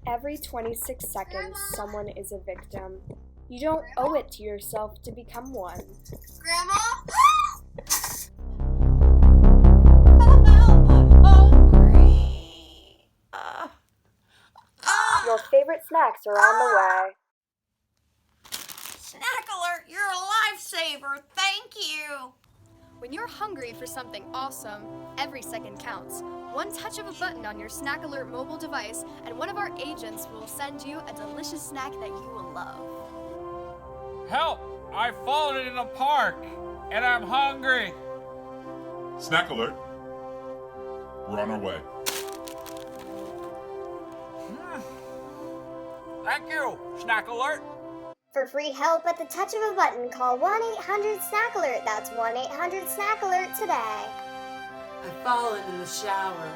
Every 26 seconds, someone is a victim. You don't owe it to yourself to become one. Grandma? Your favorite snacks are on the way. Snack alert, you're a lifesaver. Thank you. When you're hungry for something awesome, every second counts. One touch of a button on your Snack Alert mobile device, and one of our agents will send you a delicious snack that you will love. Help! I've fallen in a park, and I'm hungry. Snack alert. We're on our way. Thank you, Snack Alert. For free help at the touch of a button, call 1-800-SNACK-ALERT. That's 1-800-SNACK-ALERT today. I've fallen in the shower.